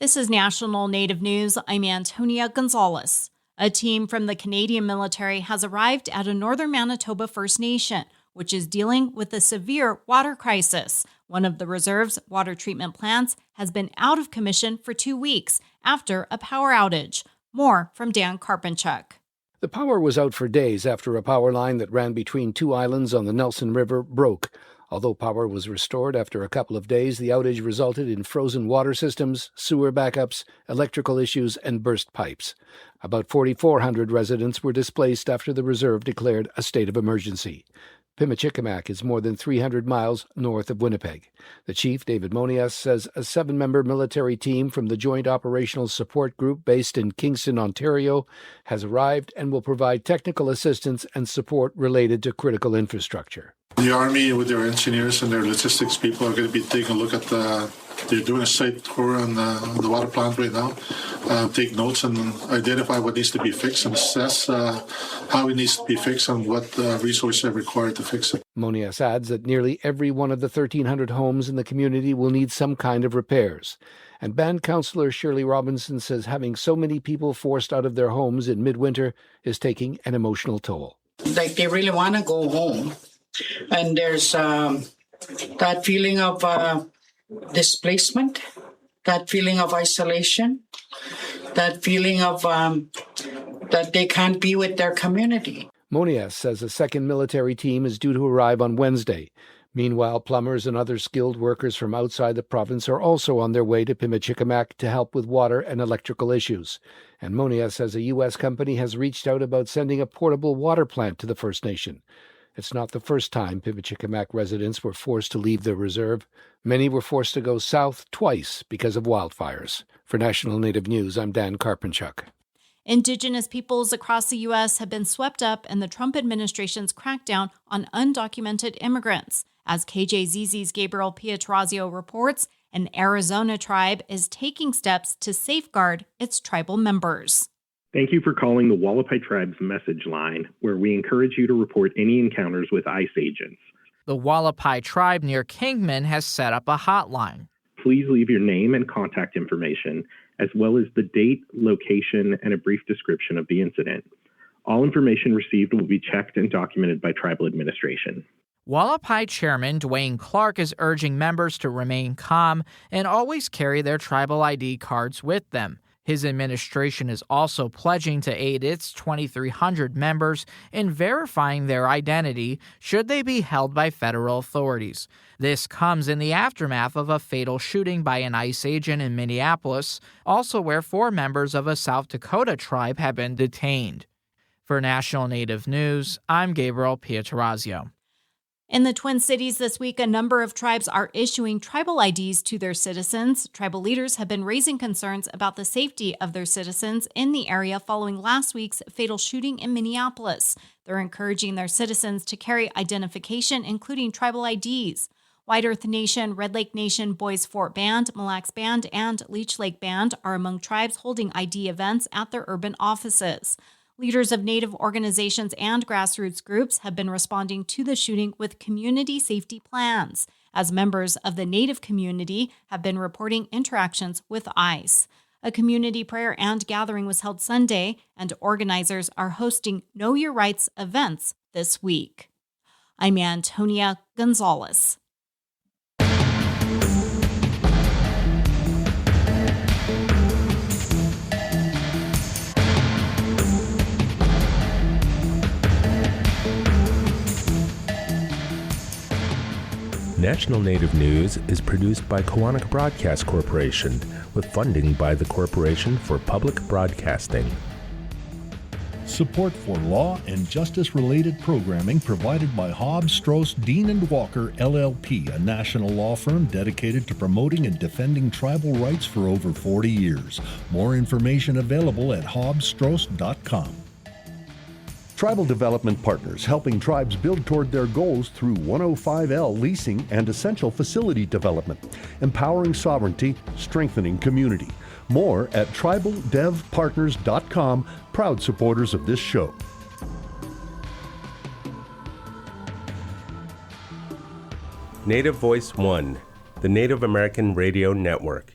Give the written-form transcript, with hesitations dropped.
This is National Native News. I'm Antonia Gonzalez. A team from the Canadian military has arrived at a northern Manitoba First Nation, which is dealing with a severe water crisis. One of the reserve's water treatment plants has been out of commission for 2 weeks after a power outage. More from Dan Karpinchuk. The power was out for days after a power line that ran between two islands on the Nelson River broke. Although power was restored after a couple of days, the outage resulted in frozen water systems, sewer backups, electrical issues, and burst pipes. About 4,400 residents were displaced after the reserve declared a state of emergency. Pimicikamak is more than 300 miles north of Winnipeg. The chief, David Monias, says a 7-member military team from the Joint Operational Support Group based in Kingston, Ontario, has arrived and will provide technical assistance and support related to critical infrastructure. The Army, with their engineers and their logistics people, are going to be taking a look at they're doing a site tour on the water plant right now, take notes and identify what needs to be fixed and assess how it needs to be fixed and what resources are required to fix it. Monias adds that nearly every one of the 1,300 homes in the community will need some kind of repairs. And band councillor Shirley Robinson says having so many people forced out of their homes in midwinter is taking an emotional toll. Like they really want to go home. And there's that feeling of displacement, that feeling of isolation, that feeling of that they can't be with their community. Monias says a second military team is due to arrive on Wednesday. Meanwhile, plumbers and other skilled workers from outside the province are also on their way to Pimicikamak to help with water and electrical issues. And Monias says a U.S. company has reached out about sending a portable water plant to the First Nation. It's not the first time Pimicikamak residents were forced to leave their reserve. Many were forced to go south twice because of wildfires. For National Native News, I'm Dan Karpinchuk. Indigenous peoples across the U.S. have been swept up in the Trump administration's crackdown on undocumented immigrants. As KJZZ's Gabriel Pietrorazio reports, an Arizona tribe is taking steps to safeguard its tribal members. Thank you for calling the Wallapai Tribe's message line, where we encourage you to report any encounters with ICE agents. The Wallapai Tribe near Kingman has set up a hotline. Please leave your name and contact information, as well as the date, location, and a brief description of the incident. All information received will be checked and documented by tribal administration. Wallapai Chairman Dwayne Clark is urging members to remain calm and always carry their tribal ID cards with them. His administration is also pledging to aid its 2,300 members in verifying their identity should they be held by federal authorities. This comes in the aftermath of a fatal shooting by an ICE agent in Minneapolis, also where 4 members of a South Dakota tribe have been detained. For National Native News, I'm Gabriel Pietrorazio. In the Twin Cities this week, a number of tribes are issuing tribal IDs to their citizens. Tribal leaders have been raising concerns about the safety of their citizens in the area following last week's fatal shooting in Minneapolis. They're encouraging their citizens to carry identification, including tribal IDs. White Earth Nation, Red Lake Nation, Boys Fort Band, Mille Lacs Band, and Leech Lake Band are among tribes holding ID events at their urban offices. Leaders of Native organizations and grassroots groups have been responding to the shooting with community safety plans, as members of the Native community have been reporting interactions with ICE. A community prayer and gathering was held Sunday, and organizers are hosting Know Your Rights events this week. I'm Antonia Gonzalez. National Native News is produced by Kawanak Broadcast Corporation with funding by the Corporation for Public Broadcasting. Support for law and justice-related programming provided by Hobbs, Strauss, Dean & Walker, LLP, a national law firm dedicated to promoting and defending tribal rights for over 40 years. More information available at hobbsstrauss.com. Tribal Development Partners, helping tribes build toward their goals through 105L leasing and essential facility development, empowering sovereignty, strengthening community. More at tribaldevpartners.com, proud supporters of this show. Native Voice One, the Native American Radio Network.